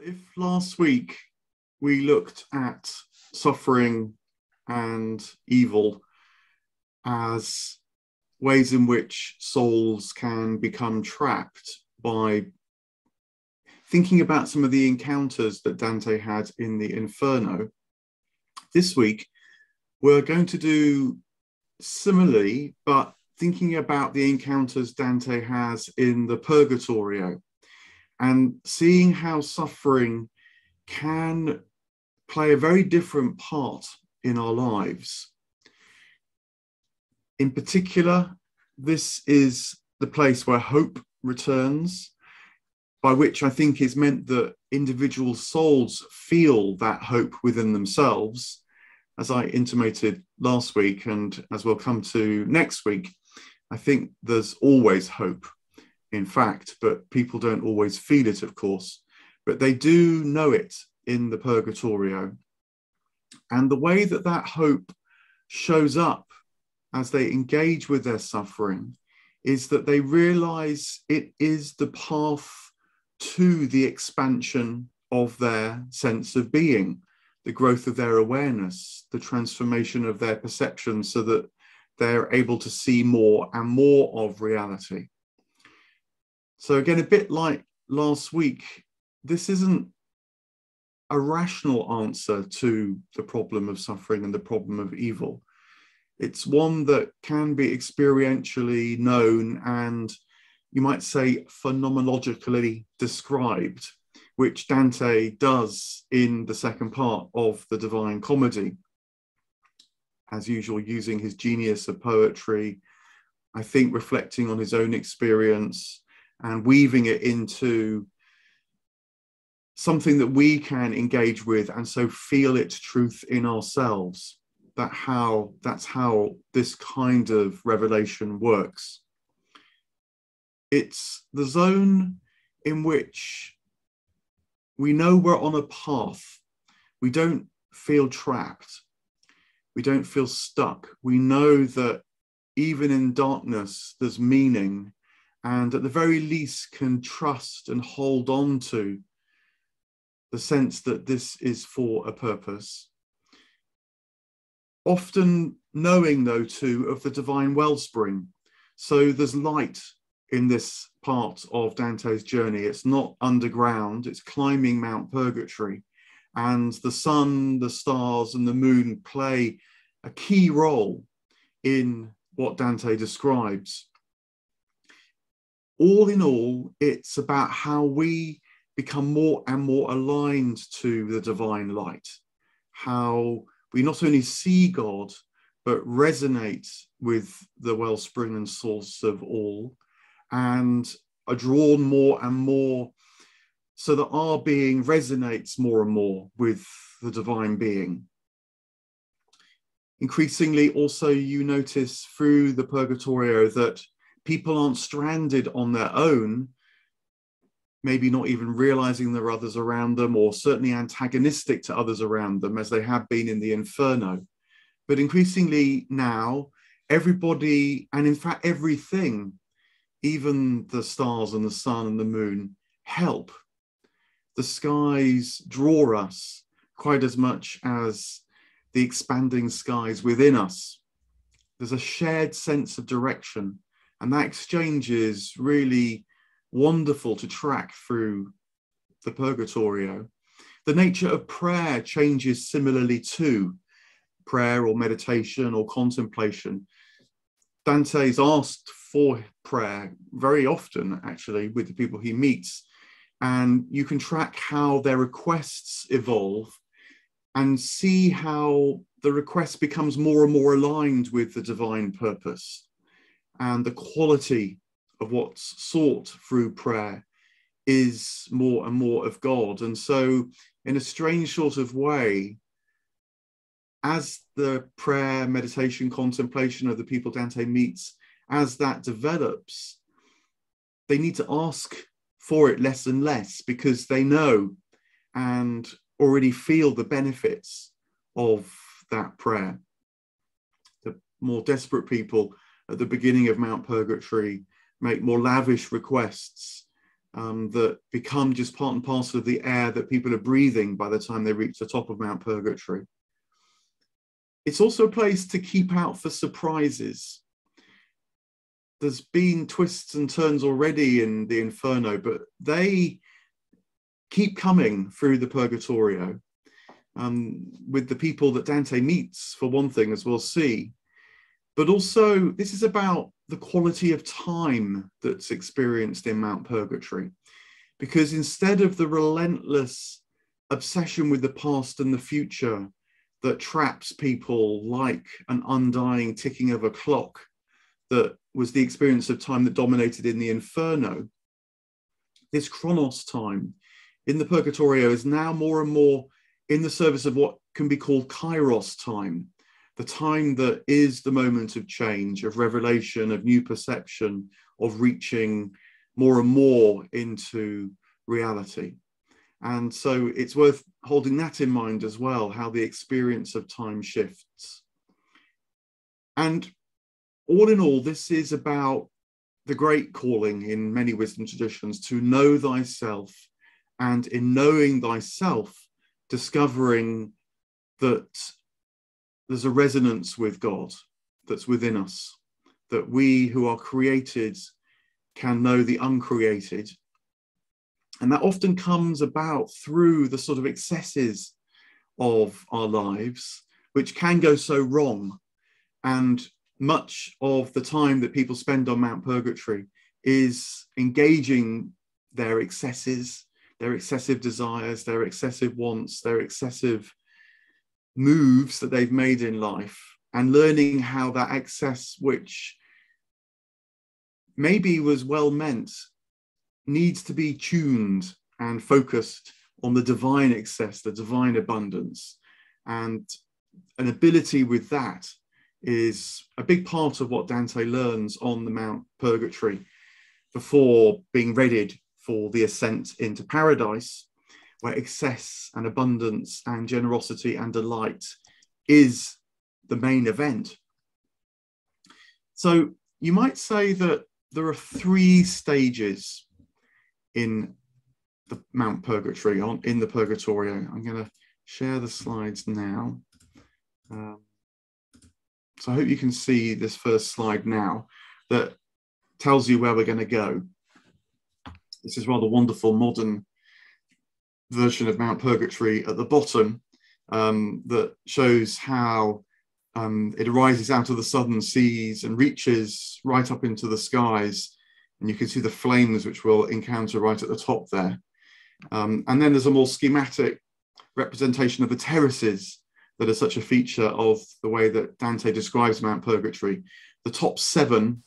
If last week we looked at suffering and evil as ways in which souls can become trapped by thinking about some of the encounters that Dante had in the Inferno, this week we're going to do similarly, but thinking about the encounters Dante has in the Purgatorio and seeing how suffering can play a very different part in our lives. In particular, this is the place where hope returns, by which I think is meant that individual souls feel that hope within themselves, as I intimated last week, and as we'll come to next week. I think there's always hope, in fact, but people don't always feel it, of course, but they do know it in the Purgatorio. And the way that that hope shows up as they engage with their suffering is that they realize it is the path to the expansion of their sense of being, the growth of their awareness, the transformation of their perception so that they're able to see more and more of reality. So again, a bit like last week, this isn't a rational answer to the problem of suffering and the problem of evil. It's one that can be experientially known and, you might say, phenomenologically described, which Dante does in the second part of the Divine Comedy. As usual, using his genius of poetry, I think reflecting on his own experience and weaving it into something that we can engage with and so feel its truth in ourselves. That's how this kind of revelation works. It's the zone in which we know we're on a path. We don't feel trapped. We don't feel stuck. We know that even in darkness, there's meaning, and at the very least can trust and hold on to the sense that this is for a purpose. Often knowing, though, too, of the divine wellspring. So there's light in this part of Dante's journey. It's not underground, it's climbing Mount Purgatory. And the sun, the stars, and the moon play a key role in what Dante describes. All in all, it's about how we become more and more aligned to the divine light, how we not only see God, but resonate with the wellspring and source of all, and are drawn more and more so that our being resonates more and more with the divine being. Increasingly, also, you notice through the Purgatorio that people aren't stranded on their own, maybe not even realizing there are others around them, or certainly antagonistic to others around them, as they have been in the Inferno. But increasingly now, everybody, and in fact everything, even the stars and the sun and the moon, help. The skies draw us quite as much as the expanding skies within us. There's a shared sense of direction, and that exchange is really wonderful to track through the Purgatorio. The nature of prayer changes similarly too. Prayer or meditation or contemplation. Dante's asked for prayer very often, actually, with the people he meets, and you can track how their requests evolve and see how the request becomes more and more aligned with the divine purpose, and the quality of what's sought through prayer is more and more of God. And so, in a strange sort of way, as the prayer, meditation, contemplation of the people Dante meets, as that develops, they need to ask for it less and less, because they know and already feel the benefits of that prayer. The more desperate people at the beginning of Mount Purgatory make more lavish requests that become just part and parcel of the air that people are breathing by the time they reach the top of Mount Purgatory. It's also a place to keep out for surprises. There's been twists and turns already in the Inferno, but they keep coming through the Purgatorio, with the people that Dante meets, for one thing, as we'll see. But also, this is about the quality of time that's experienced in Mount Purgatory. Because instead of the relentless obsession with the past and the future that traps people like an undying ticking of a clock that was the experience of time that dominated in the Inferno, this chronos time in the Purgatorio is now more and more in the service of what can be called kairos time, the time that is the moment of change, of revelation, of new perception, of reaching more and more into reality. And so it's worth holding that in mind as well, how the experience of time shifts. And all in all, this is about the great calling in many wisdom traditions to know thyself, and in knowing thyself, discovering that there's a resonance with God that's within us, that we who are created can know the uncreated. And that often comes about through the sort of excesses of our lives, which can go so wrong. And much of the time that people spend on Mount Purgatory is engaging their excesses, their excessive desires, their excessive wants, their excessive moves that they've made in life, and learning how that excess, which maybe was well meant, needs to be tuned and focused on the divine excess, the divine abundance. And an ability with that is a big part of what Dante learns on the Mount Purgatory before being readied for the ascent into paradise, where excess and abundance and generosity and delight is the main event. So you might say that there are 3 stages in the Mount Purgatory, in the Purgatorio. I'm going to share the slides now. So I hope you can see this first slide now that tells you where we're going to go. This is rather wonderful modern version of Mount Purgatory at the bottom, that shows how it arises out of the southern seas and reaches right up into the skies. And you can see the flames which we'll encounter right at the top there. And then there's a more schematic representation of the terraces that are such a feature of the way that Dante describes Mount Purgatory. The top 7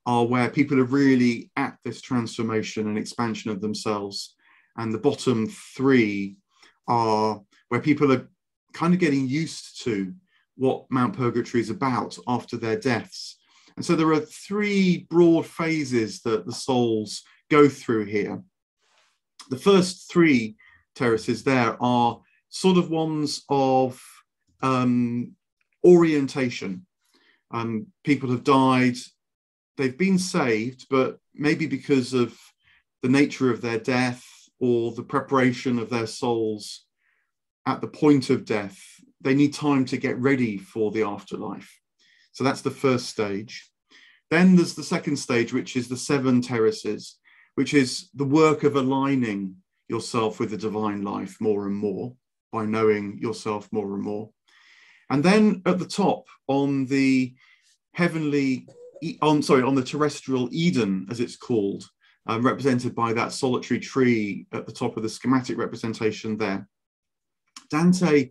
are where people are really at this transformation and expansion of themselves. And the bottom 3 are where people are kind of getting used to what Mount Purgatory is about after their deaths. And so there are 3 broad phases that the souls go through here. The first 3 terraces there are sort of ones of orientation. People have died, they've been saved, but maybe because of the nature of their death or the preparation of their souls at the point of death, they need time to get ready for the afterlife. So that's the first stage. Then there's the second stage, which is the 7 terraces, which is the work of aligning yourself with the divine life more and more by knowing yourself more and more. And then at the top, on the on the terrestrial Eden, as it's called, represented by that solitary tree at the top of the schematic representation there, Dante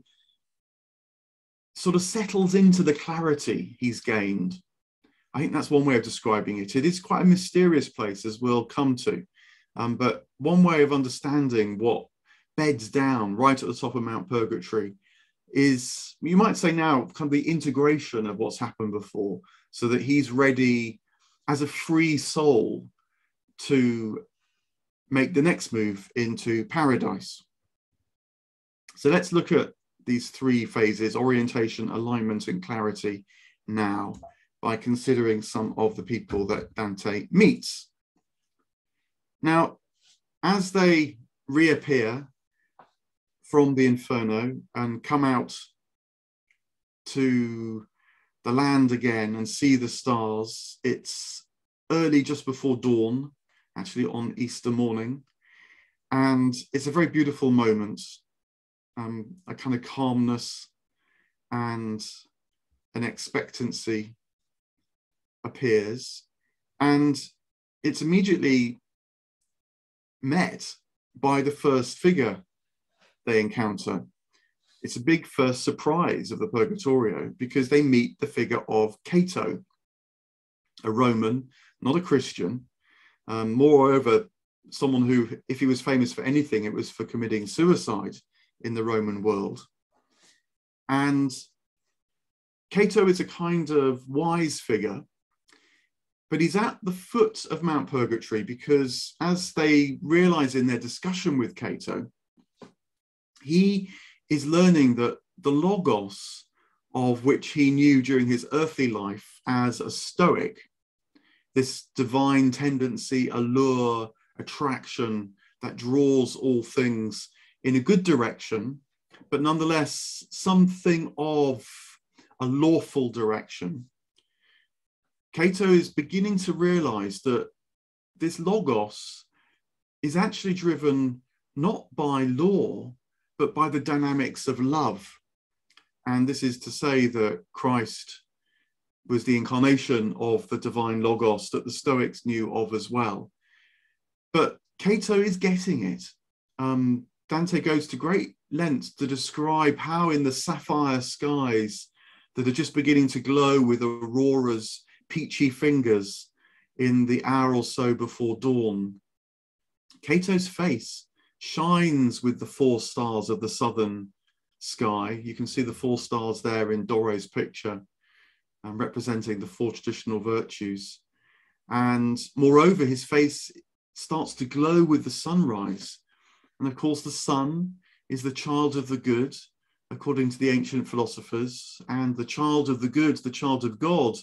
sort of settles into the clarity he's gained. I think that's one way of describing it. It is quite a mysterious place, as we'll come to. But one way of understanding what beds down right at the top of Mount Purgatory is, you might say now, kind of the integration of what's happened before, so that he's ready as a free soul to make the next move into paradise. So let's look at these 3 phases, orientation, alignment, and clarity, now, by considering some of the people that Dante meets. Now, as they reappear from the inferno and come out to the land again and see the stars, it's early, just before dawn, actually on Easter morning. And it's a very beautiful moment, a kind of calmness and an expectancy appears. And it's immediately met by the first figure they encounter. It's a big first surprise of the Purgatorio, because they meet the figure of Cato, a Roman, not a Christian. Moreover, someone who, if he was famous for anything, it was for committing suicide in the Roman world. And Cato is a kind of wise figure, but he's at the foot of Mount Purgatory, because as they realize in their discussion with Cato, he is learning that the logos, of which he knew during his earthly life as a Stoic, this divine tendency, allure, attraction that draws all things in a good direction, but nonetheless something of a lawful direction. Cato is beginning to realize that this logos is actually driven not by law, but by the dynamics of love. And this is to say that Christ was the incarnation of the divine logos that the Stoics knew of as well. But Cato is getting it. Dante goes to great lengths to describe how in the sapphire skies that are just beginning to glow with Aurora's peachy fingers in the hour or so before dawn, Cato's face shines with the 4 stars of the southern sky. You can see the 4 stars there in Doro's picture, representing the 4 traditional virtues. And moreover, his face starts to glow with the sunrise. And of course, the sun is the child of the good, according to the ancient philosophers. And the child of the good, the child of God,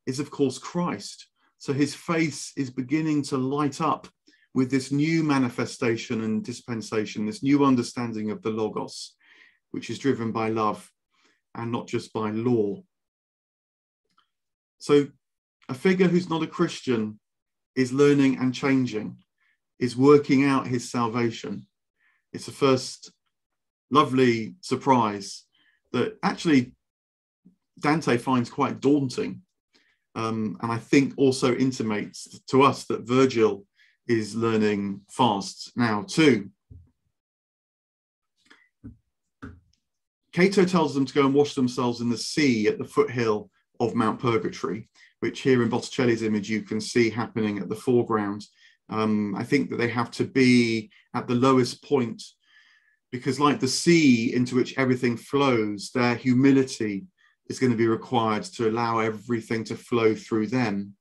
is of course Christ. So his face is beginning to light up with this new manifestation and dispensation, this new understanding of the Logos, which is driven by love and not just by law. So a figure who's not a Christian is learning and changing, is working out his salvation. It's a first lovely surprise that actually Dante finds quite daunting. And I think also intimates to us that Virgil is learning fast now too. Cato tells them to go and wash themselves in the sea at the foothill of Mount Purgatory, which here in Botticelli's image you can see happening at the foreground. I think that they have to be at the lowest point, because like the sea into which everything flows, their humility is going to be required to allow everything to flow through them.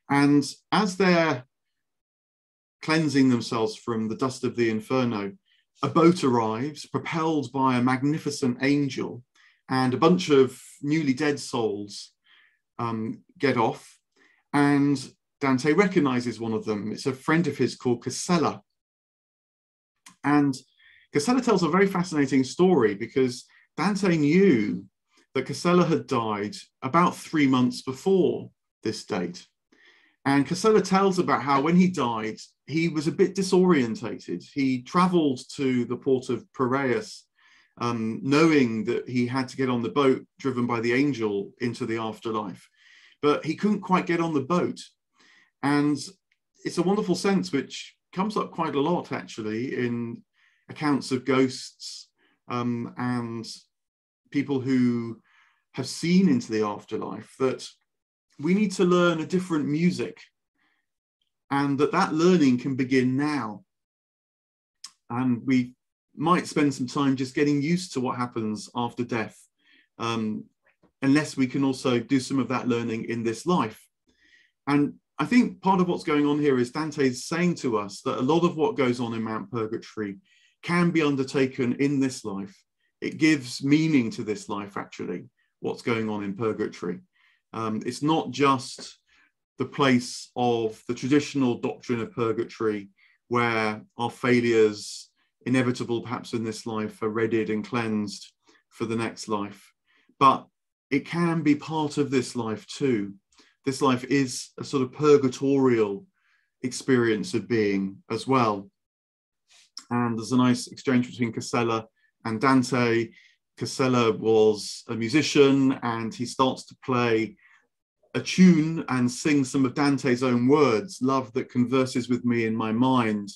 And as they're cleansing themselves from the dust of the inferno, a boat arrives, propelled by a magnificent angel, and a bunch of newly dead souls get off, and Dante recognizes one of them. It's a friend of his called Casella. And Casella tells a very fascinating story, because Dante knew that Casella had died about 3 months before this date. And Casella tells about how when he died, he was a bit disorientated. He traveled to the port of Piraeus, knowing that he had to get on the boat driven by the angel into the afterlife, but he couldn't quite get on the boat. And it's a wonderful sense which comes up quite a lot actually in accounts of ghosts and people who have seen into the afterlife, that we need to learn a different music, and that learning can begin now. And we might spend some time just getting used to what happens after death, unless we can also do some of that learning in this life. And I think part of what's going on here is Dante's saying to us that a lot of what goes on in Mount Purgatory can be undertaken in this life. It gives meaning to this life, actually, what's going on in Purgatory. It's not just the place of the traditional doctrine of purgatory, where our failures, inevitable perhaps in this life, are readied and cleansed for the next life. But it can be part of this life too. This life is a sort of purgatorial experience of being as well. And there's a nice exchange between Casella and Dante. Casella was a musician, and he starts to play a tune and sing some of Dante's own words, "Love that converses with me in my mind."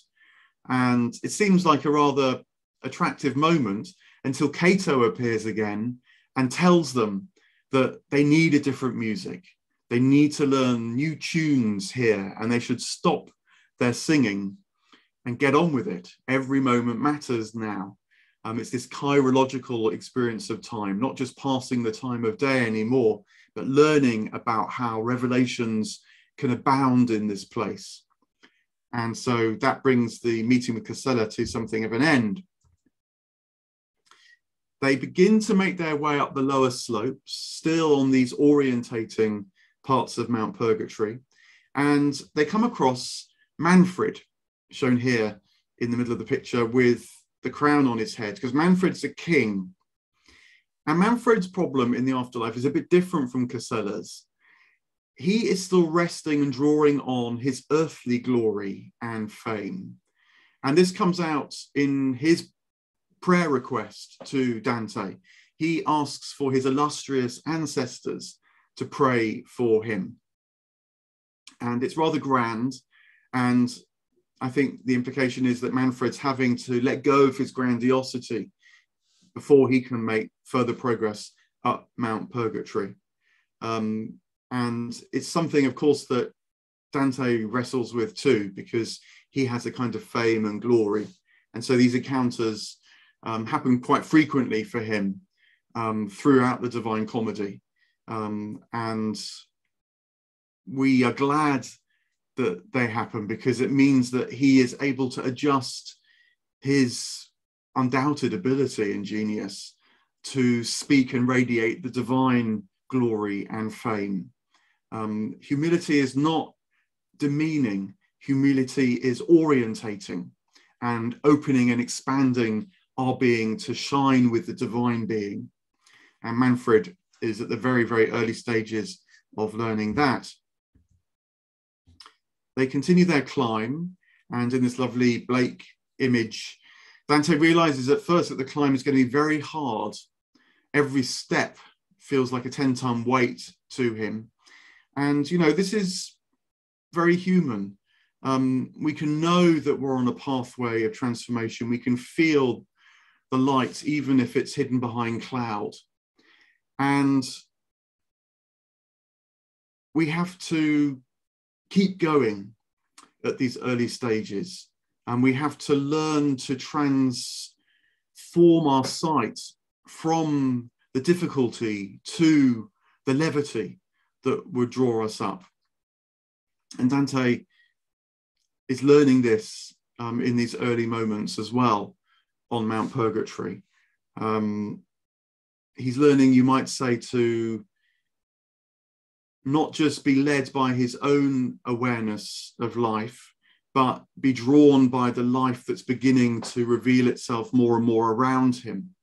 And it seems like a rather attractive moment until Cato appears again and tells them that they need a different music. They need to learn new tunes here, and they should stop their singing and get on with it. Every moment matters now. It's this chirological experience of time, not just passing the time of day anymore, but learning about how revelations can abound in this place. And so that brings the meeting with Casella to something of an end. They begin to make their way up the lower slopes, still on these orientating parts of Mount Purgatory, and they come across Manfred, shown here in the middle of the picture with the crown on his head, because Manfred's a king. And Manfred's problem in the afterlife is a bit different from Casella's. He is still resting and drawing on his earthly glory and fame. And this comes out in his prayer request to Dante. He asks for his illustrious ancestors to pray for him. And it's rather grand. And I think the implication is that Manfred's having to let go of his grandiosity before he can make further progress up Mount Purgatory. And it's something, of course, that Dante wrestles with too, because he has a kind of fame and glory. And so these encounters happen quite frequently for him throughout the Divine Comedy. And we are glad that they happen, because it means that he is able to adjust his undoubted ability and genius to speak and radiate the divine glory and fame. Humility is not demeaning. Humility is orientating and opening and expanding our being to shine with the divine being. And Manfred is at the very, very early stages of learning that. They continue their climb, and in this lovely Blake image, Dante realizes at first that the climb is going to be very hard. Every step feels like a 10-ton weight to him. And, you know, this is very human. We can know that we're on a pathway of transformation. We can feel the light, even if it's hidden behind cloud. And we have to keep going at these early stages. And we have to learn to transform our sight from the difficulty to the levity that would draw us up. And Dante is learning this in these early moments as well on Mount Purgatory. He's learning, you might say, to not just be led by his own awareness of life, but be drawn by the life that's beginning to reveal itself more and more around him.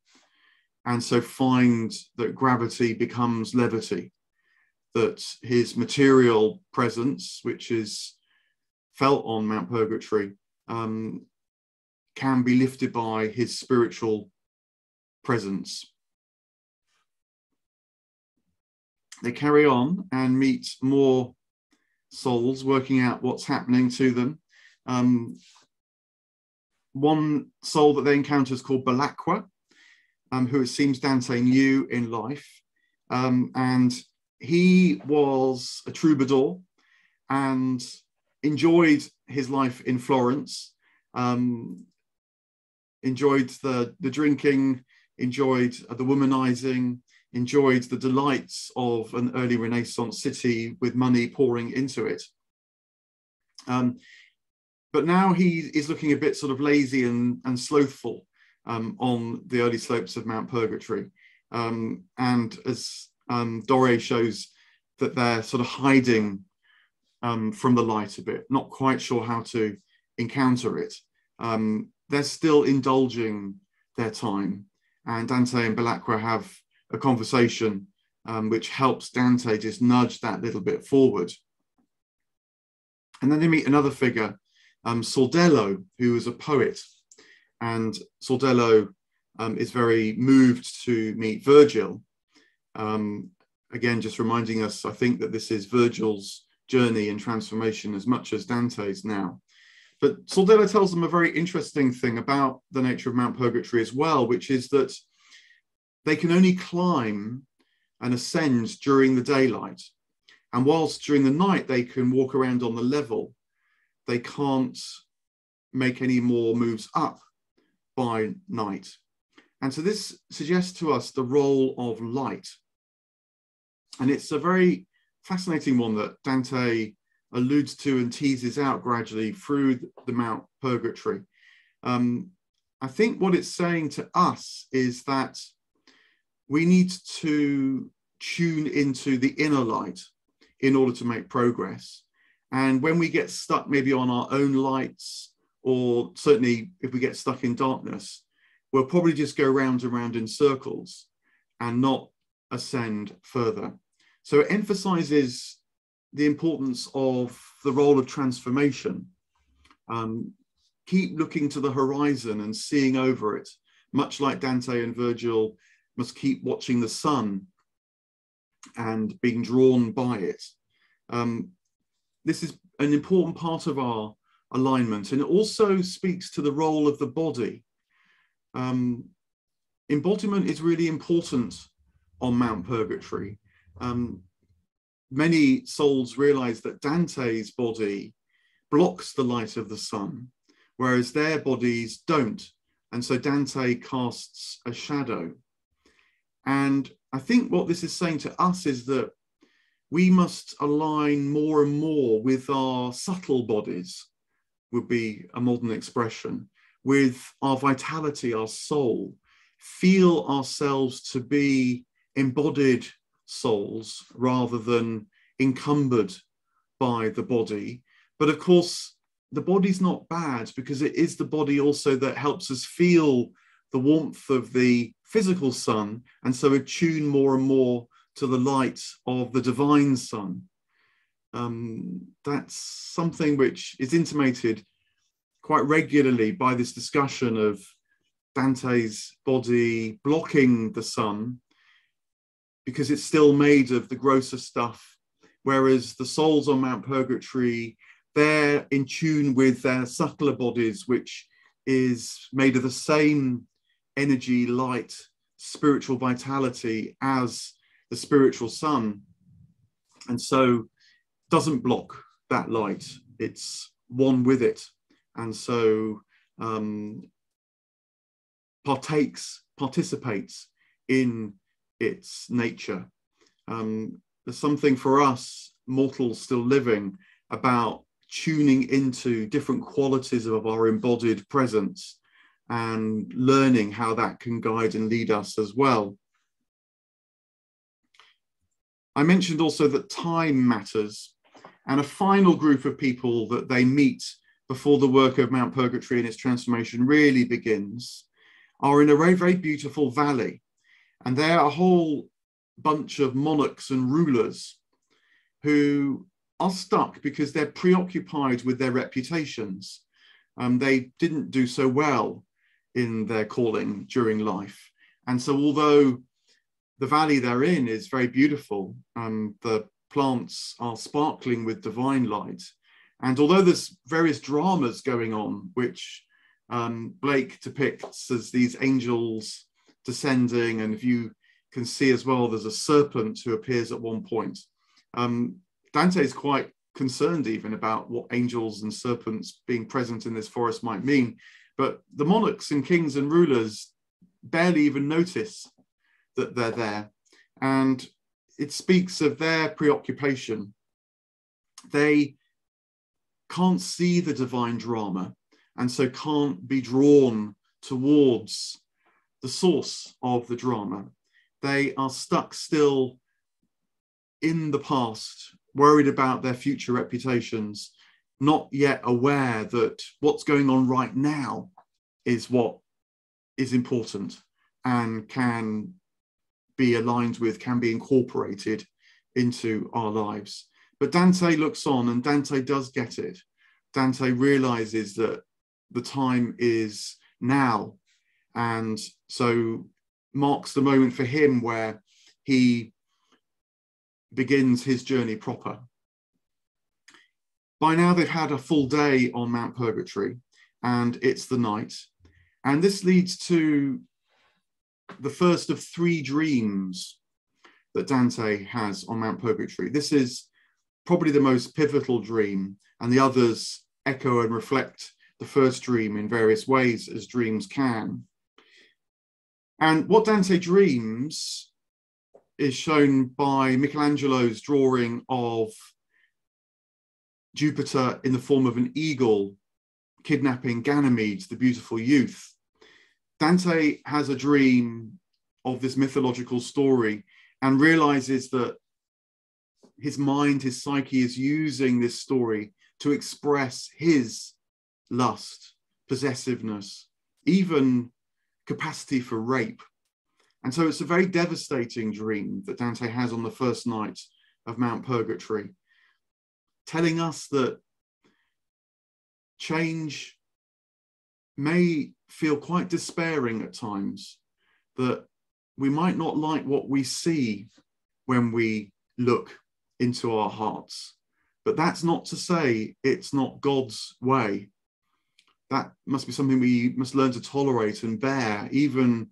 And so find that gravity becomes levity, that his material presence, which is felt on Mount Purgatory, can be lifted by his spiritual presence. They carry on and meet more souls, working out what's happening to them. One soul that they encounter is called Balakwa, who it seems Dante knew in life. And he was a troubadour and enjoyed his life in Florence, enjoyed the drinking, enjoyed the womanizing, enjoyed the delights of an early Renaissance city with money pouring into it. But now he is looking a bit sort of lazy and slothful on the early slopes of Mount Purgatory. And as Doré shows, that they're sort of hiding from the light a bit, not quite sure how to encounter it. They're still indulging their time. And Dante and Balakwa have a conversation which helps Dante just nudge that little bit forward. And then they meet another figure, Sordello, who is a poet. And Sordello is very moved to meet Virgil. Again, just reminding us, I think, that this is Virgil's journey and transformation as much as Dante's now. But Sordello tells them a very interesting thing about the nature of Mount Purgatory as well, which is that they can only climb and ascend during the daylight. And whilst during the night they can walk around on the level, they can't make any more moves up by night. And so this suggests to us the role of light. And it's a very fascinating one that Dante alludes to and teases out gradually through the Mount Purgatory. I think what it's saying to us is that we need to tune into the inner light in order to make progress. And when we get stuck maybe on our own lights, or certainly if we get stuck in darkness, we'll probably just go round and round in circles and not ascend further. So it emphasizes the importance of the role of transformation. Keep looking to the horizon and seeing over it, much like Dante and Virgil must keep watching the sun and being drawn by it. This is an important part of our alignment, and it also speaks to the role of the body. Embodiment is really important on Mount Purgatory. Many souls realize that Dante's body blocks the light of the sun, whereas their bodies don't. And so Dante casts a shadow. And I think what this is saying to us is that we must align more and more with our subtle bodies, would be a modern expression, with our vitality, our soul, feel ourselves to be embodied souls rather than encumbered by the body. But of course, the body's not bad, because it is the body also that helps us feel the warmth of the physical sun, and so attune more and more to the light of the divine sun. That's something which is intimated quite regularly by this discussion of Dante's body blocking the sun because it's still made of the grosser stuff, whereas the souls on Mount Purgatory, they're in tune with their subtler bodies, which is made of the same energy, light, spiritual vitality as the spiritual sun, and so doesn't block that light. It's one with it, and so participates in its nature. There's something for us mortals still living about tuning into different qualities of our embodied presence and learning how that can guide and lead us as well. I mentioned also that time matters, and a final group of people that they meet before the work of Mount Purgatory and its transformation really begins are in a very, very beautiful valley. And they're a whole bunch of monarchs and rulers who are stuck because they're preoccupied with their reputations. They didn't do so well in their calling during life. And so although the valley they're in is very beautiful, the plants are sparkling with divine light, and although there's various dramas going on, which Blake depicts as these angels descending, and if you can see as well, there's a serpent who appears at one point. Dante is quite concerned even about what angels and serpents being present in this forest might mean, but the monarchs and kings and rulers barely even notice that they're there, and it speaks of their preoccupation. They can't see the divine drama, and so can't be drawn towards the source of the drama. They are stuck still in the past, worried about their future reputations, not yet aware that what's going on right now is what is important and can be aligned with, can be incorporated into our lives. But Dante looks on, and Dante does get it. Dante realizes that the time is now, and so marks the moment for him where he begins his journey proper. By now they've had a full day on Mount Purgatory, and it's the night. And this leads to the first of 3 dreams that Dante has on Mount Purgatory. This is probably the most pivotal dream, and the others echo and reflect the first dream in various ways, as dreams can. And what Dante dreams is shown by Michelangelo's drawing of Jupiter in the form of an eagle kidnapping Ganymede, the beautiful youth. Dante has a dream of this mythological story and realizes that his mind, his psyche is using this story to express his lust, possessiveness, even capacity for rape. And so it's a very devastating dream that Dante has on the first night of Mount Purgatory, telling us that change may feel quite despairing at times, that we might not like what we see when we look into our hearts. But that's not to say it's not God's way. That must be something we must learn to tolerate and bear, even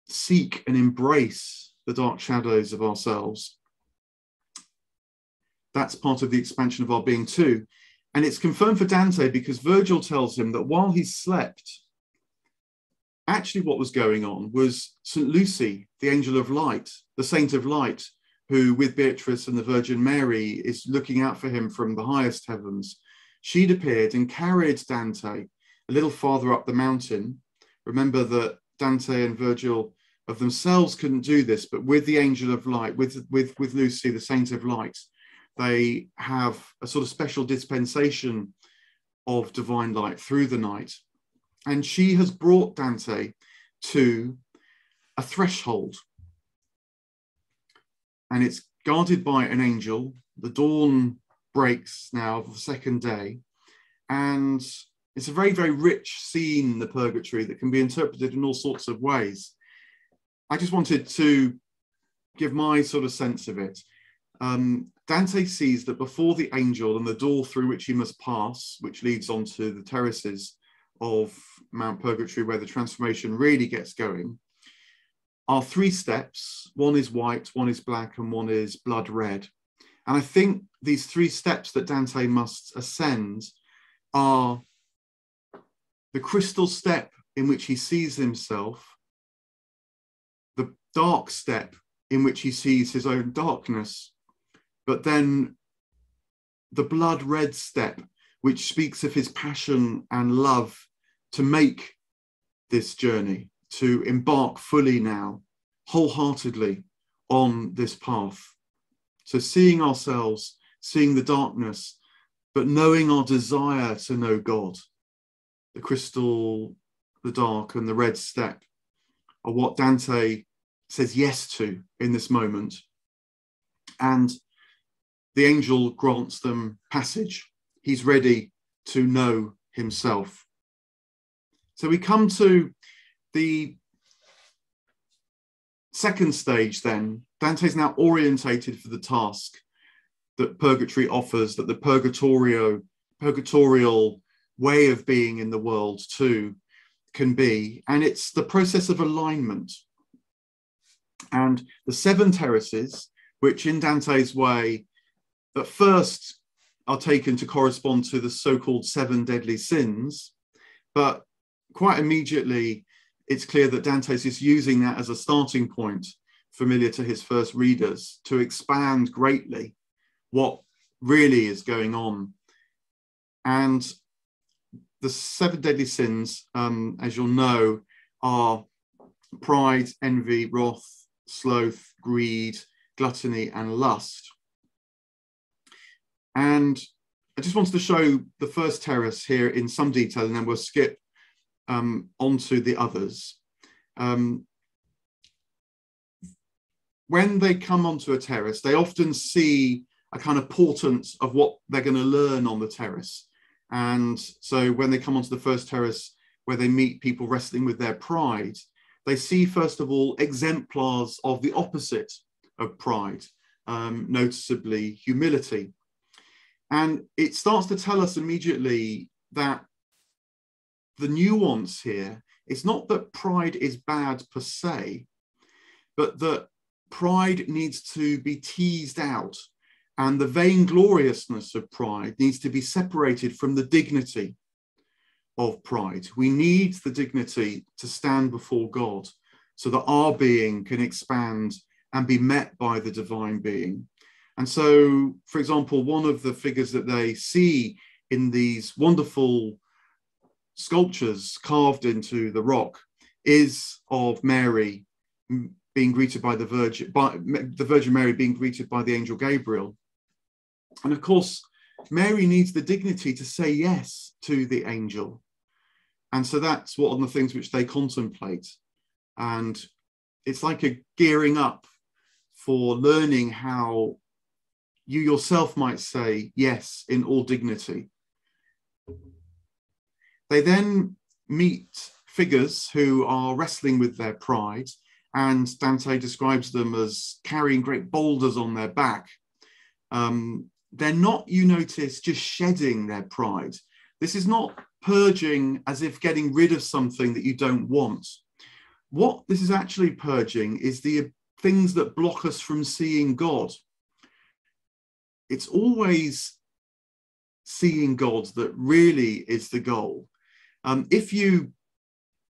seek and embrace the dark shadows of ourselves. That's part of the expansion of our being too. And it's confirmed for Dante because Virgil tells him that while he slept, actually what was going on was St. Lucy, the angel of light, the saint of light, who with Beatrice and the Virgin Mary is looking out for him from the highest heavens. She'd appeared and carried Dante a little farther up the mountain. Remember that Dante and Virgil of themselves couldn't do this, but with the angel of light, with Lucy, the saint of light, they have a sort of special dispensation of divine light through the night. And she has brought Dante to a threshold. And it's guarded by an angel. The dawn breaks now of the second day. And it's a very, very rich scene, the Purgatory, that can be interpreted in all sorts of ways. I just wanted to give my sort of sense of it. Dante sees that before the angel and the door through which he must pass, which leads onto the terraces of Mount Purgatory, where the transformation really gets going, are 3 steps. One is white, one is black, and one is blood red. And I think these 3 steps that Dante must ascend are the crystal step in which he sees himself, the dark step in which he sees his own darkness, but then the blood red step, which speaks of his passion and love to make this journey, to embark fully now, wholeheartedly on this path. So seeing ourselves, seeing the darkness, but knowing our desire to know God. The crystal, the dark, and the red step are what Dante says yes to in this moment. And the angel grants them passage. He's ready to know himself. So we come to the second stage then. Dante's now orientated for the task that Purgatory offers, that the Purgatorial way of being in the world too can be. And it's the process of alignment. And the 7 terraces, which in Dante's way, at first are taken to correspond to the so-called 7 deadly sins, but quite immediately it's clear that Dante's is using that as a starting point, familiar to his first readers, to expand greatly what really is going on. And the 7 deadly sins, as you'll know, are pride, envy, wrath, sloth, greed, gluttony, and lust. And I just wanted to show the first terrace here in some detail, and then we'll skip onto the others. When they come onto a terrace, they often see a kind of portent of what they're going to learn on the terrace. And so when they come onto the first terrace, where they meet people wrestling with their pride, they see, first of all, exemplars of the opposite of pride, noticeably humility. And it starts to tell us immediately that the nuance here is not that pride is bad per se, but that pride needs to be teased out, and the vaingloriousness of pride needs to be separated from the dignity of pride. We need the dignity to stand before God so that our being can expand and be met by the divine being. And so, for example, one of the figures that they see in these wonderful sculptures carved into the rock is of Mary being greeted by the Virgin Mary being greeted by the angel Gabriel. And of course, Mary needs the dignity to say yes to the angel. And so that's one of the things which they contemplate. And it's like a gearing up for learning how you yourself might say yes in all dignity. They then meet figures who are wrestling with their pride, and Dante describes them as carrying great boulders on their back. They're not, you notice, just shedding their pride. This is not purging as if getting rid of something that you don't want. What this is actually purging is the things that block us from seeing God. It's always seeing God that really is the goal. If you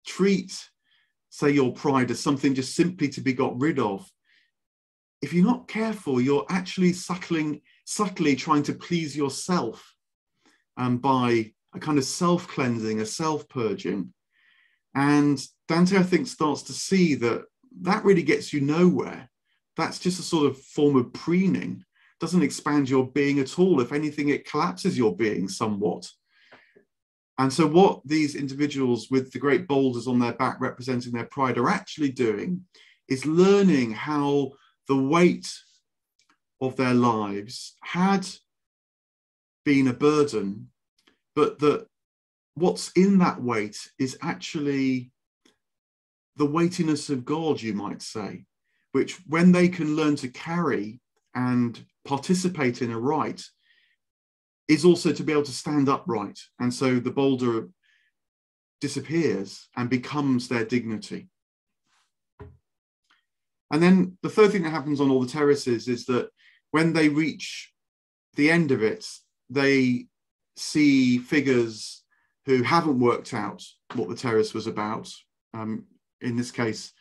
treat, say, your pride as something just simply to be got rid of, if you're not careful, you're actually subtly trying to please yourself by a kind of self-cleansing, a self-purging. And Dante, I think, starts to see that that really gets you nowhere. That's just a sort of form of preening. Doesn't expand your being at all. If anything, it collapses your being somewhat. And so what these individuals with the great boulders on their back representing their pride are actually doing is learning how the weight of their lives had been a burden, but that what's in that weight is actually the weightiness of God, you might say, which when they can learn to carry and participate in a rite, is also to be able to stand upright. And so the boulder disappears and becomes their dignity. And then the third thing that happens on all the terraces is that when they reach the end of it, they see figures who haven't worked out what the terrace was about, in this case,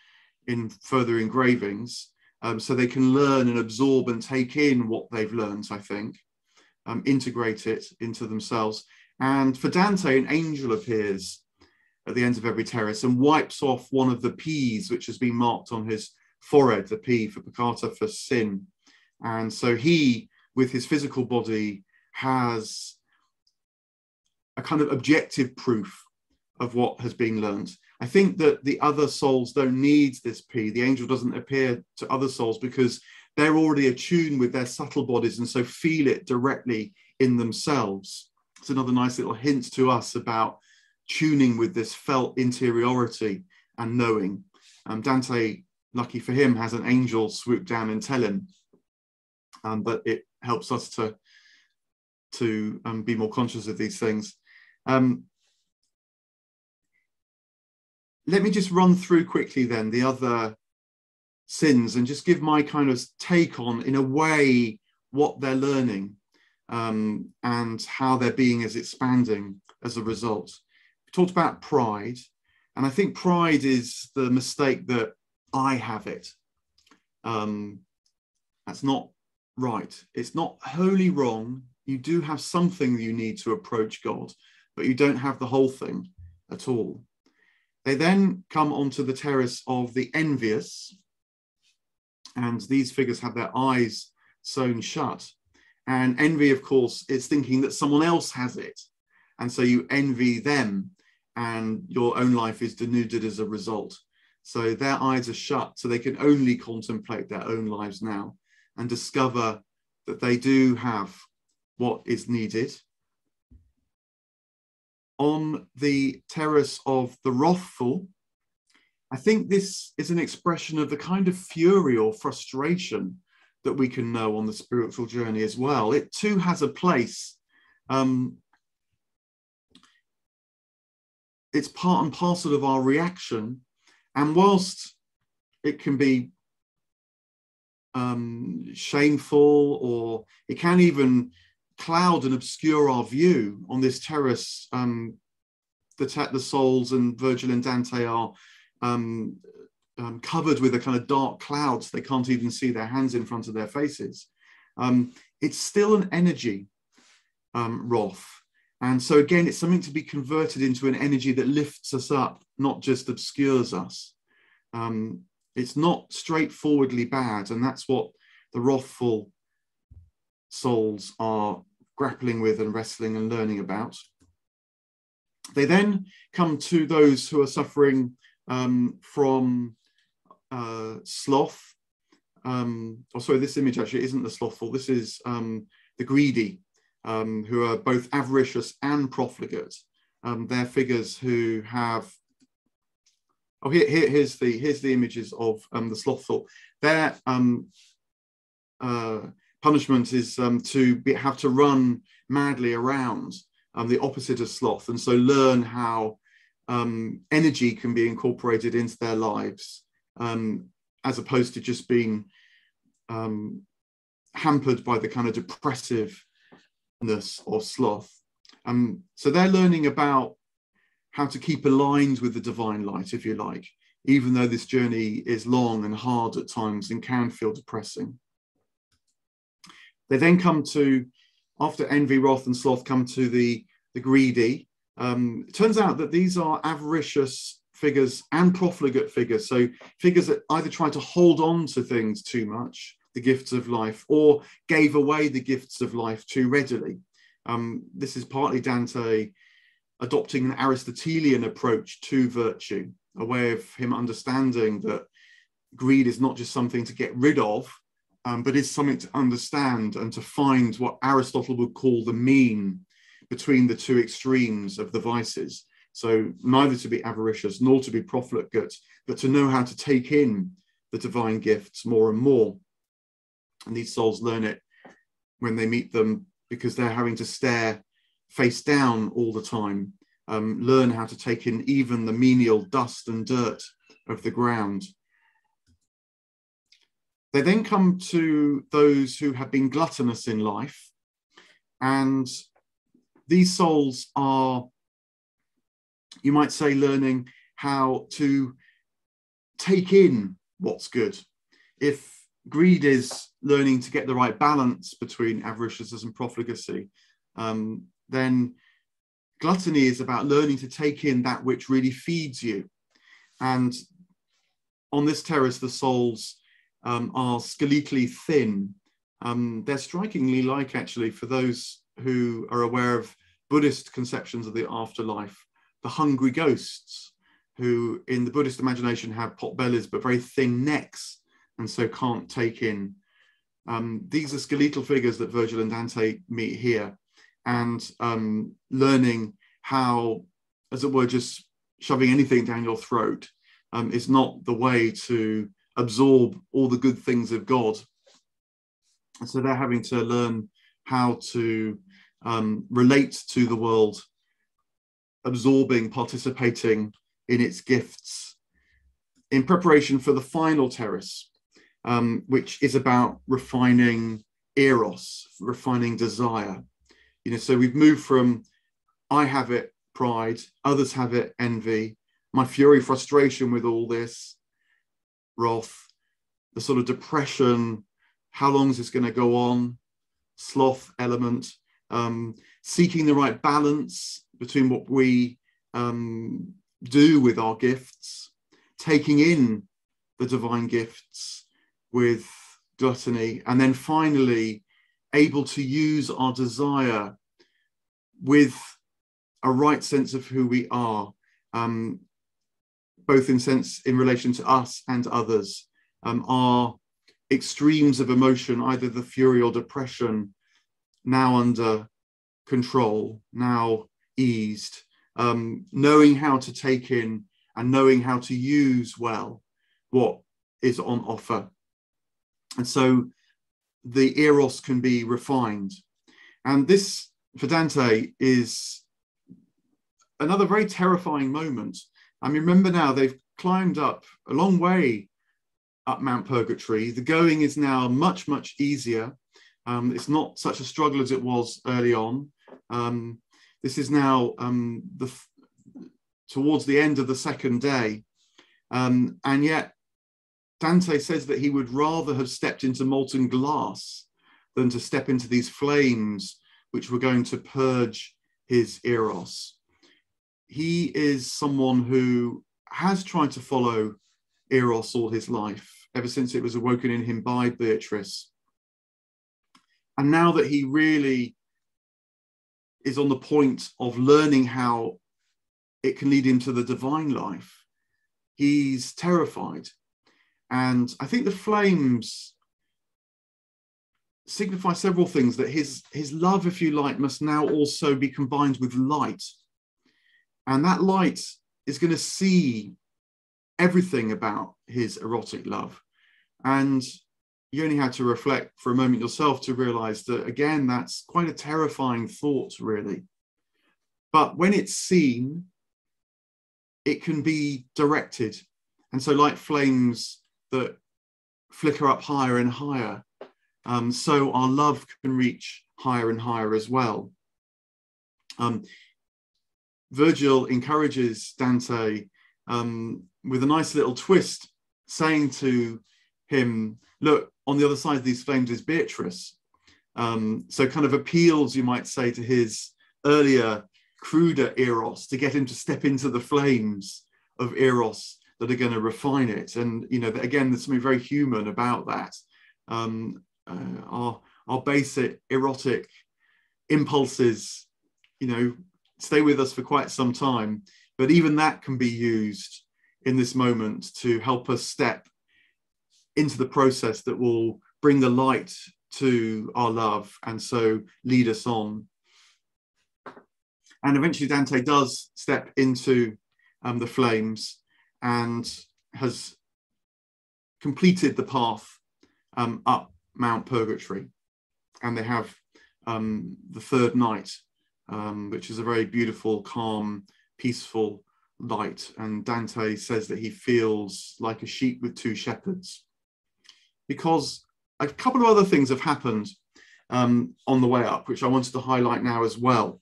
in further engravings, so they can learn and absorb and take in what they've learned, I think. Integrate it into themselves. And for Dante, an angel appears at the end of every terrace and wipes off one of the P's which has been marked on his forehead, the P for peccata, for sin. And so he, with his physical body, has a kind of objective proof of what has been learned. I think that the other souls don't need this P. The angel doesn't appear to other souls because they're already attuned with their subtle bodies and so feel it directly in themselves. It's another nice little hint to us about tuning with this felt interiority and knowing. Dante, lucky for him, has an angel swoop down and tell him, but it helps us to be more conscious of these things. Let me just run through quickly then the other sins and just give my kind of take on, in a way, what they're learning and how their being is expanding as a result. We talked about pride, and I think pride is the mistake that I have it. That's not right. It's not wholly wrong. You do have something you need to approach God, but you don't have the whole thing at all. They then come onto the terrace of the envious, and these figures have their eyes sewn shut. And envy, of course, is thinking that someone else has it. And so you envy them, and your own life is denuded as a result. So their eyes are shut, so they can only contemplate their own lives now and discover that they do have what is needed. On the terrace of the wrathful, I think this is an expression of the kind of fury or frustration that we can know on the spiritual journey as well. It too has a place. It's part and parcel of our reaction. And whilst it can be shameful, or it can even cloud and obscure our view on this terrace, the souls and Virgil and Dante are covered with a kind of dark clouds. They can't even see their hands in front of their faces. It's still an energy, wrath. And so again, it's something to be converted into an energy that lifts us up, not just obscures us. It's not straightforwardly bad, and that's what the wrathful souls are grappling with and wrestling and learning about. They then come to those who are suffering from sloth. Sorry, this image actually isn't the slothful. This is the greedy, who are both avaricious and profligate. They're figures who have. Oh, here's the images of the slothful. Their punishment is to have to run madly around, the opposite of sloth, and so learn how energy can be incorporated into their lives, as opposed to just being hampered by the kind of depressiveness of sloth. So they're learning about how to keep aligned with the divine light, if you like, even though this journey is long and hard at times and can feel depressing. They then come to, after envy, wrath, and sloth, come to the greedy. It turns out that these are avaricious figures and profligate figures. So figures that either try to hold on to things too much, the gifts of life, or gave away the gifts of life too readily. This is partly Dante adopting an Aristotelian approach to virtue, a way of him understanding that greed is not just something to get rid of, but is something to understand and to find what Aristotle would call the mean between the two extremes of the vices. So neither to be avaricious nor to be profligate, but to know how to take in the divine gifts more and more. And these souls learn it when they meet them, because they're having to stare face down all the time, learn how to take in even the menial dust and dirt of the ground. They then come to those who have been gluttonous in life, and these souls are, you might say, learning how to take in what's good. If greed is learning to get the right balance between avariciousness and profligacy, then gluttony is about learning to take in that which really feeds you. And on this terrace, the souls are skeletally thin. They're strikingly like, actually, for those who are aware of Buddhist conceptions of the afterlife, the hungry ghosts, who in the Buddhist imagination have pot bellies but very thin necks, and so can't take in. These are skeletal figures that Virgil and Dante meet here, and learning how, as it were, just shoving anything down your throat is not the way to absorb all the good things of God. And so they're having to learn how to relate to the world, absorbing, participating in its gifts, in preparation for the final terrace, which is about refining eros, refining desire. You know, so we've moved from I have it, pride, others have it, envy, my fury, frustration with all this, wrath, the sort of depression, how long is this going to go on, sloth element, seeking the right balance between what we do with our gifts, taking in the divine gifts with gluttony, and then finally able to use our desire with a right sense of who we are, both in relation to us and others. Our extremes of emotion, either the fury or depression, now under control, now eased, knowing how to take in and knowing how to use well what is on offer. And so the eros can be refined. And this, for Dante, is another very terrifying moment. I mean, remember now, they've climbed up a long way up Mount Purgatory. The going is now much, much easier. It's not such a struggle as it was early on. This is now towards the end of the second day. And yet Dante says that he would rather have stepped into molten glass than to step into these flames which were going to purge his eros. He is someone who has tried to follow eros all his life, ever since it was awoken in him by Beatrice. And now that he really is on the point of learning how it can lead him to the divine life, he's terrified. And I think the flames signify several things, that his love, if you like, must now also be combined with light. And that light is going to see everything about his erotic love. And you only had to reflect for a moment yourself to realize that, again, that's quite a terrifying thought, really. But when it's seen, it can be directed. And so like flames that flicker up higher and higher, so our love can reach higher and higher as well. Virgil encourages Dante with a nice little twist, saying to him, look, on the other side of these flames is Beatrice. So kind of appeals, you might say, to his earlier, cruder eros, to get him to step into the flames of eros that are going to refine it. And, you know, again, there's something very human about that. Our basic erotic impulses, you know, stay with us for quite some time, but even that can be used in this moment to help us step into the process that will bring the light to our love and so lead us on. And eventually Dante does step into the flames and has completed the path up Mount Purgatory. And they have the third night, which is a very beautiful, calm, peaceful light. And Dante says that he feels like a sheep with two shepherds, because a couple of other things have happened on the way up, which I wanted to highlight now as well.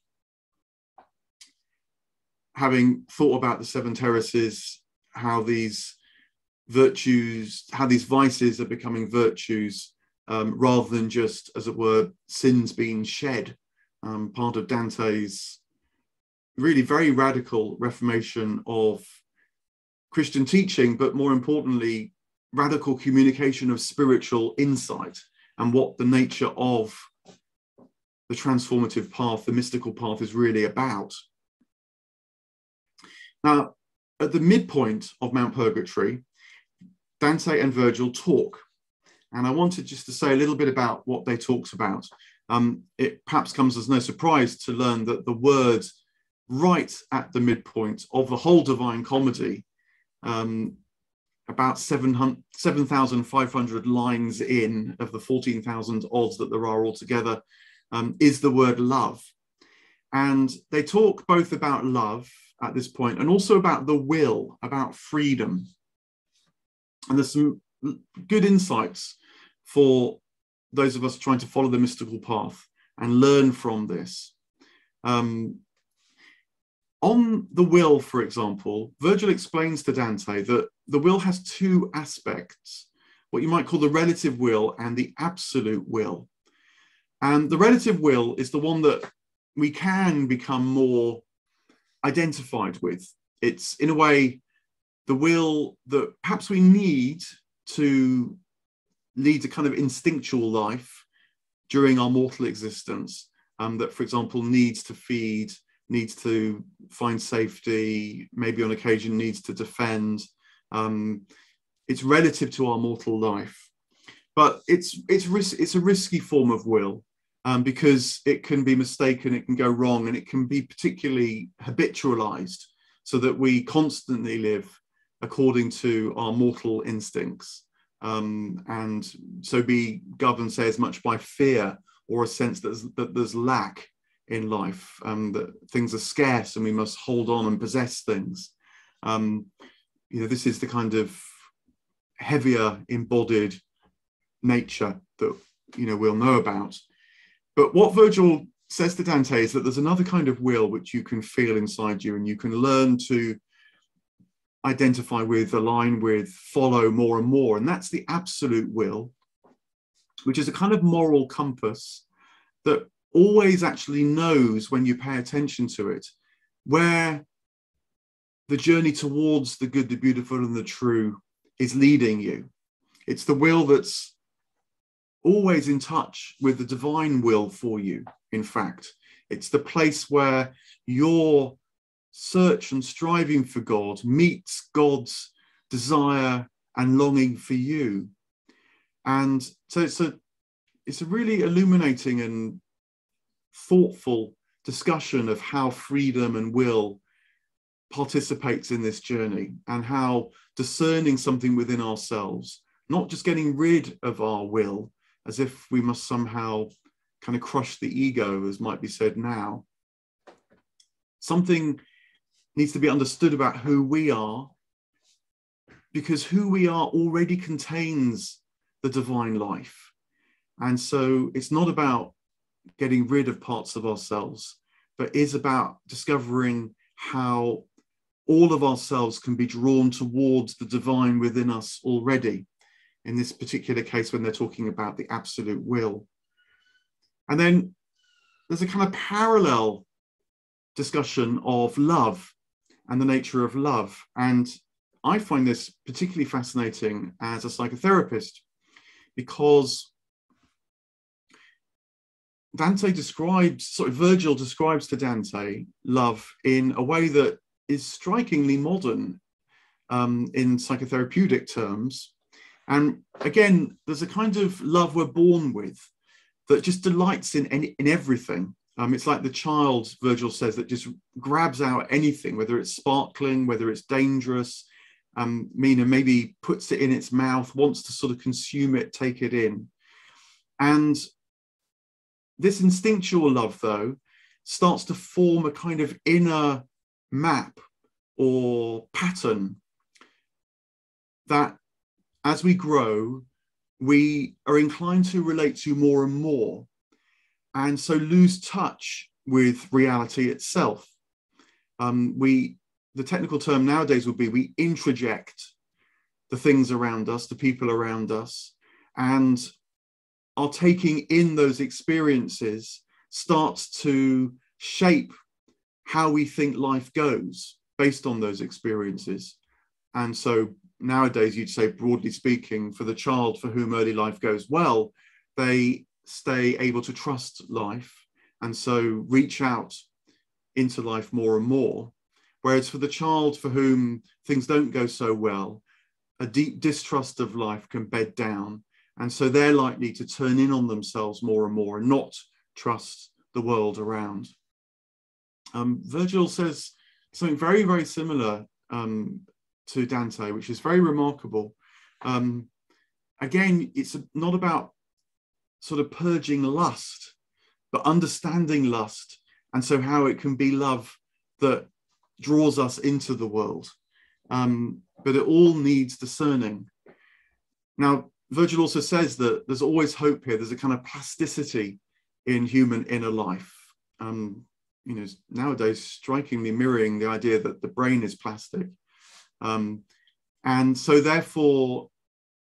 Having thought about the seven terraces, how these virtues, how these vices are becoming virtues, rather than just, as it were, sins being shed. Part of Dante's really very radical reformation of Christian teaching, but more importantly, radical communication of spiritual insight and what the nature of the transformative path, the mystical path, is really about. Now, at the midpoint of Mount Purgatory, Dante and Virgil talk. And I wanted just to say a little bit about what they talked about. It perhaps comes as no surprise to learn that the word right at the midpoint of the whole Divine Comedy, about 7,500 lines in of the 14,000 odds that there are altogether, is the word love. And they talk both about love at this point and also about the will, about freedom. And there's some good insights for those of us trying to follow the mystical path and learn from this. On the will, for example, Virgil explains to Dante that the will has two aspects, what you might call the relative will and the absolute will. And the relative will is the one that we can become more identified with. It's, in a way, the will that perhaps we need to lead a kind of instinctual life, during our mortal existence, that, for example, needs to feed, needs to find safety, maybe on occasion needs to defend. It's relative to our mortal life, but it's a risky form of will, because it can be mistaken, it can go wrong, and it can be particularly habitualized, so that we constantly live according to our mortal instincts, and so be governed, say, as much by fear or a sense that there's lack in life, that things are scarce and we must hold on and possess things. This is the kind of heavier embodied nature that we'll know about. But what Virgil says to Dante is that there's another kind of will which you can feel inside you, and you can learn to identify with, align with, follow more and more. And that's the absolute will, which is a kind of moral compass that always actually knows, when you pay attention to it, where the journey towards the good, the beautiful, and the true is leading you. It's the will that's always in touch with the divine will for you. In fact, it's the place where your search and striving for God meets God's desire and longing for you. And so it's a really illuminating and thoughtful discussion of how freedom and will participates in this journey, and how discerning something within ourselves, not just getting rid of our will as if we must somehow kind of crush the ego, as might be said now. Something needs to be understood about who we are, because who we are already contains the divine life. And so it's not about getting rid of parts of ourselves, but is about discovering how all of ourselves can be drawn towards the divine within us already, in this particular case when they're talking about the absolute will. And then there's a kind of parallel discussion of love and the nature of love. And I find this particularly fascinating as a psychotherapist, because Virgil describes to Dante love in a way that is strikingly modern, in psychotherapeutic terms. And again, there's a kind of love we're born with that just delights in everything. It's like the child, Virgil says, that just grabs out anything, whether it's sparkling, whether it's dangerous, maybe puts it in its mouth, wants to sort of consume it, take it in. And this instinctual love, though, starts to form a kind of inner map or pattern that, as we grow, we are inclined to relate to more and more, and so lose touch with reality itself. The technical term nowadays would be we introject the things around us, the people around us, and our taking in those experiences starts to shape how we think life goes based on those experiences. And so nowadays, you'd say, broadly speaking, for the child for whom early life goes well, they stay able to trust life and so reach out into life more and more. Whereas for the child for whom things don't go so well, a deep distrust of life can bed down. And so they're likely to turn in on themselves more and more and not trust the world around. Virgil says something very, very similar to Dante, which is very remarkable. Again, it's not about sort of purging lust, but understanding lust, and so how it can be love that draws us into the world. But it all needs discerning. Now, Virgil also says that there's always hope here. There's a kind of plasticity in human inner life. Nowadays, strikingly mirroring the idea that the brain is plastic. And so therefore,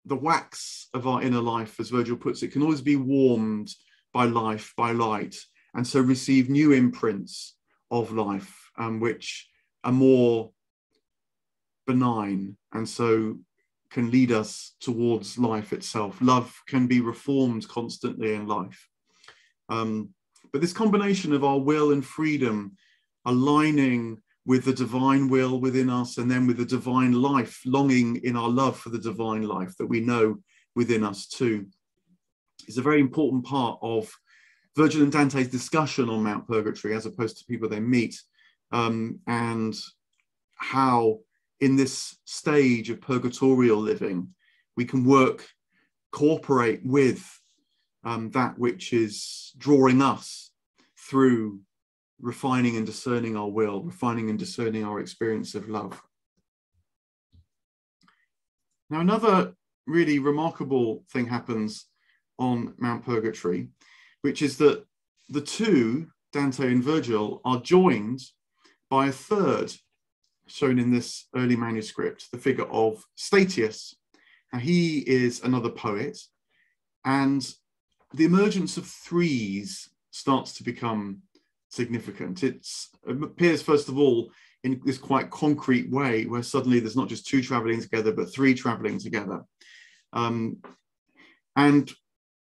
the wax of our inner life, as Virgil puts it, can always be warmed by life, by light, and so receive new imprints of life, which are more benign, and so can lead us towards life itself. Love can be reformed constantly in life. But this combination of our will and freedom aligning with the divine will within us, and then with the divine life, longing in our love for the divine life that we know within us too, is a very important part of Virgil and Dante's discussion on Mount Purgatory, as opposed to people they meet, and how in this stage of purgatorial living, we can cooperate with that which is drawing us through refining and discerning our will, refining and discerning our experience of love. Now, another really remarkable thing happens on Mount Purgatory, which is that the two, Dante and Virgil, are joined by a third, shown in this early manuscript, the figure of Statius. Now, he is another poet, and the emergence of threes starts to become significant. It appears, first of all, in this quite concrete way, where suddenly there's not just two traveling together, but three traveling together. And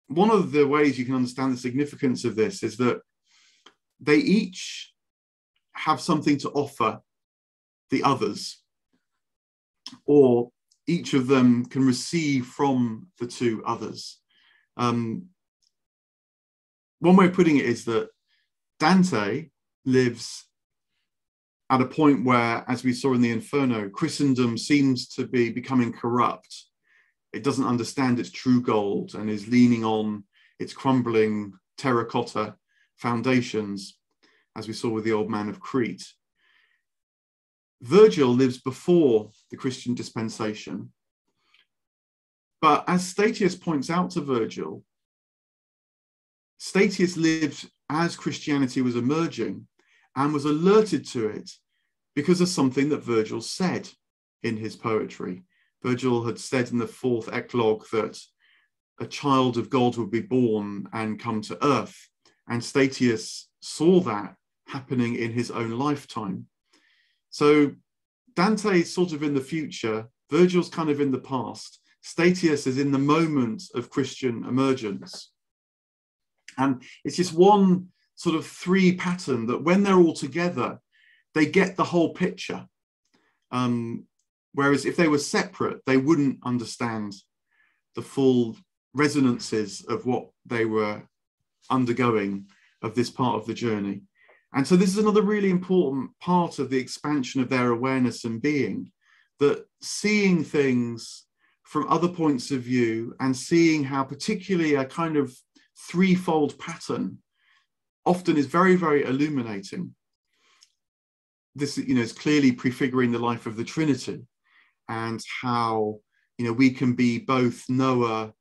one of the ways you can understand the significance of this is that they each have something to offer the others, or each of them can receive from the two others. One way of putting it is that Dante lives at a point where, as we saw in the Inferno, Christendom seems to be becoming corrupt. It doesn't understand its true gold and is leaning on its crumbling terracotta foundations, as we saw with the old man of Crete. Virgil lives before the Christian dispensation. But as Statius points out to Virgil, Statius lived as Christianity was emerging and was alerted to it because of something that Virgil said in his poetry. Virgil had said in the fourth eclogue that a child of God would be born and come to earth. And Statius saw that happening in his own lifetime. So Dante's sort of in the future, Virgil's kind of in the past, Statius is in the moment of Christian emergence. And it's just one sort of three pattern that when they're all together, they get the whole picture. Whereas if they were separate, they wouldn't understand the full resonances of what they were undergoing of this part of the journey. And so this is another really important part of the expansion of their awareness and being, that seeing things from other points of view and seeing how particularly a kind of threefold pattern often is very, very illuminating. This, is clearly prefiguring the life of the Trinity, and how, we can be both knower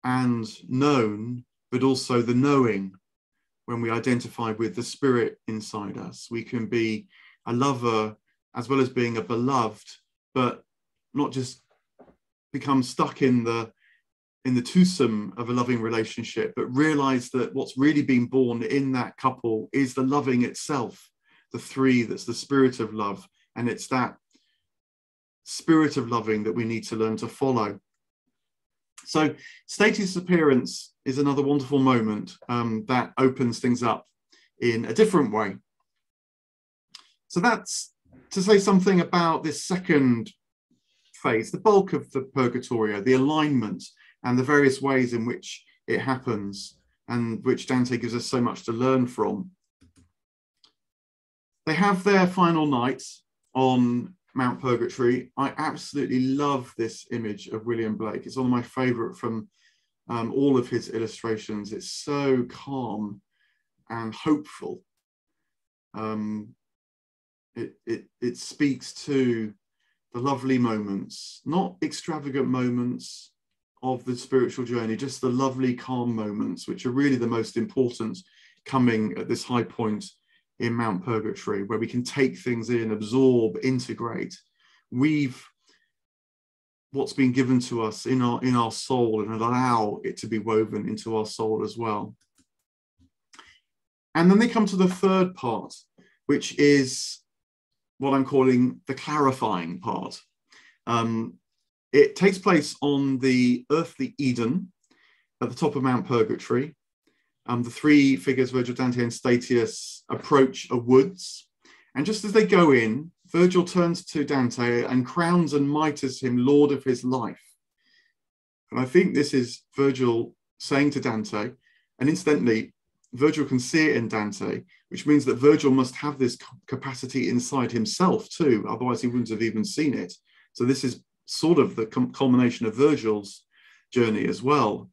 and known, but also the knowing when we identify with the spirit inside us. We can be a lover as well as being a beloved, but not just become stuck in the twosome of a loving relationship, but realize that what's really been born in that couple is the loving itself, the three, that's the spirit of love. And it's that spirit of loving that we need to learn to follow. So Statius' appearance is another wonderful moment that opens things up in a different way. So that's to say something about this second phase, the bulk of the Purgatorio, the alignment and the various ways in which it happens, and which Dante gives us so much to learn from. They have their final night on Mount Purgatory. I absolutely love this image of William Blake. It's one of my favorite from all of his illustrations. It's so calm and hopeful. It speaks to the lovely moments, not extravagant moments of the spiritual journey, just the lovely calm moments, which are really the most important, coming at this high point in Mount Purgatory, where we can take things in, absorb, integrate, weave what's been given to us in our soul, and allow it to be woven into our soul as well. And then they come to the third part, which is what I'm calling the clarifying part. It takes place on the earthly Eden at the top of Mount Purgatory. The three figures, Virgil, Dante, and Statius, approach a woods. And just as they go in, Virgil turns to Dante and crowns and mitres him Lord of his life. And I think this is Virgil saying to Dante, and incidentally, Virgil can see it in Dante, which means that Virgil must have this capacity inside himself too, otherwise he wouldn't have even seen it. So this is sort of the culmination of Virgil's journey as well.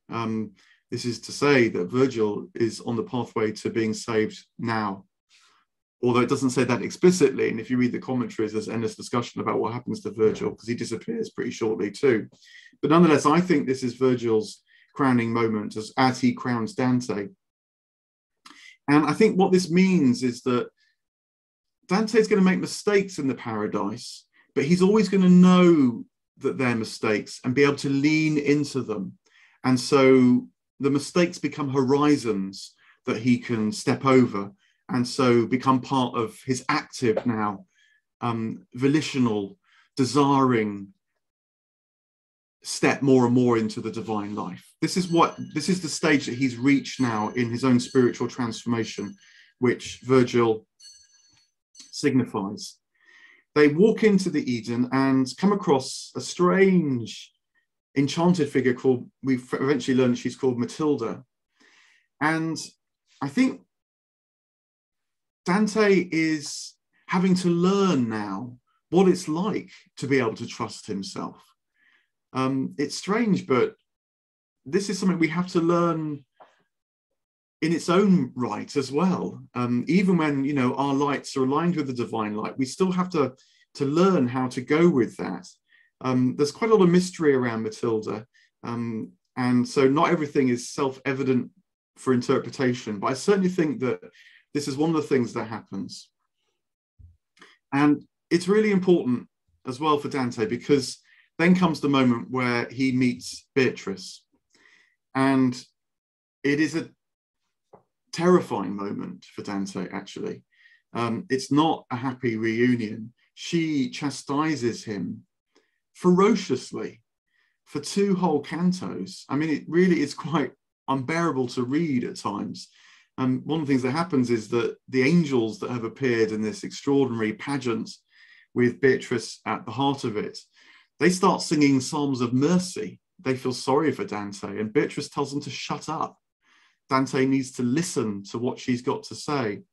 This is to say that Virgil is on the pathway to being saved now, although it doesn't say that explicitly. And if you read the commentaries, there's endless discussion about what happens to Virgil, because he disappears pretty shortly too. But nonetheless, I think this is Virgil's crowning moment as he crowns Dante. And I think what this means is that Dante is going to make mistakes in the paradise, but he's always going to know that they're mistakes and be able to lean into them. And so the mistakes become horizons that he can step over, and so become part of his active now, volitional, desiring step more and more into the divine life. This is the stage that he's reached now in his own spiritual transformation, which Virgil signifies. They walk into the Eden and come across a strange enchanted figure called, we eventually learned she's called Matilda. And I think Dante is having to learn now what it's like to be able to trust himself. It's strange, but this is something we have to learn in its own right as well. Even when, you know, our lights are aligned with the divine light, we still have to learn how to go with that. There's quite a lot of mystery around Matilda. And so not everything is self-evident for interpretation, but I certainly think that this is one of the things that happens. And it's really important as well for Dante, because then comes the moment where he meets Beatrice. And it is a terrifying moment for Dante, actually. It's not a happy reunion. She chastises him ferociously for 2 whole cantos. I mean, it really is quite unbearable to read at times. One of the things that happens is that the angels that have appeared in this extraordinary pageant with Beatrice at the heart of it, they start singing psalms of mercy. They feel sorry for Dante, and Beatrice tells them to shut up. Dante needs to listen to what she's got to say.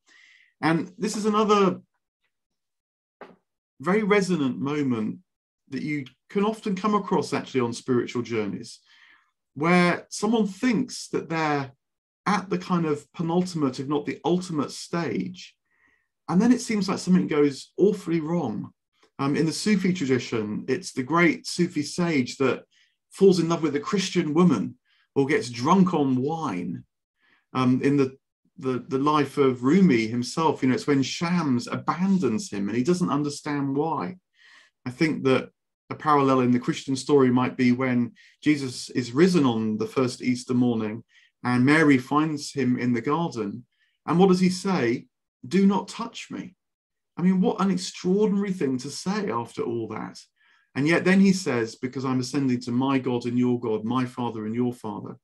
And this is another very resonant moment that you can often come across actually on spiritual journeys, where someone thinks that they're at the kind of penultimate, if not the ultimate stage, and then it seems like something goes awfully wrong. In the Sufi tradition, it's the great Sufi sage that falls in love with a Christian woman or gets drunk on wine. In the life of Rumi himself, you know, it's when Shams abandons him and he doesn't understand why. I think that a parallel in the Christian story might be when Jesus is risen on the first Easter morning and Mary finds him in the garden. And what does he say? Do not touch me. I mean, what an extraordinary thing to say after all that. And yet then he says, because I'm ascending to my God and your God, my Father and your Father.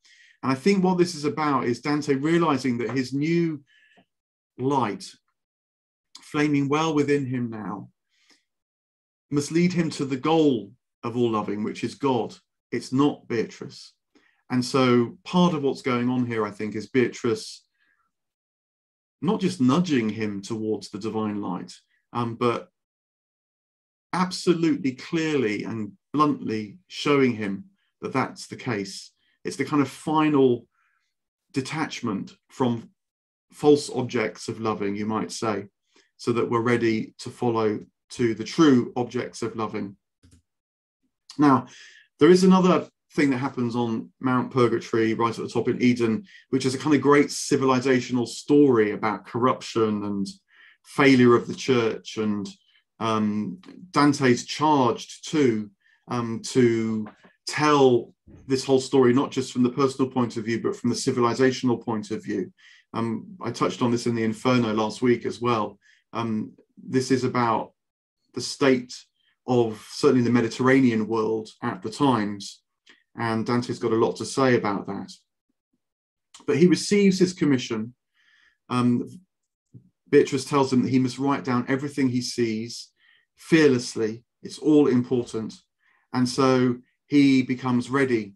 And I think what this is about is Dante realizing that his new light, flaming well within him now, must lead him to the goal of all loving, which is God. It's not Beatrice. And so part of what's going on here, I think, is Beatrice not just nudging him towards the divine light, but absolutely clearly and bluntly showing him that that's the case. It's the kind of final detachment from false objects of loving, you might say, so that we're ready to follow to the true objects of loving. Now, there is another thing that happens on Mount Purgatory, right at the top in Eden, which is a kind of great civilizational story about corruption and failure of the church. And Dante's charged to tell this whole story, not just from the personal point of view, but from the civilizational point of view. I touched on this in the Inferno last week as well. This is about the state of certainly the Mediterranean world at the times. And Dante's got a lot to say about that. But he receives his commission. Beatrice tells him that he must write down everything he sees fearlessly. It's all important. And so he becomes ready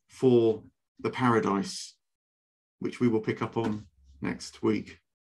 for the paradise, which we will pick up on next week.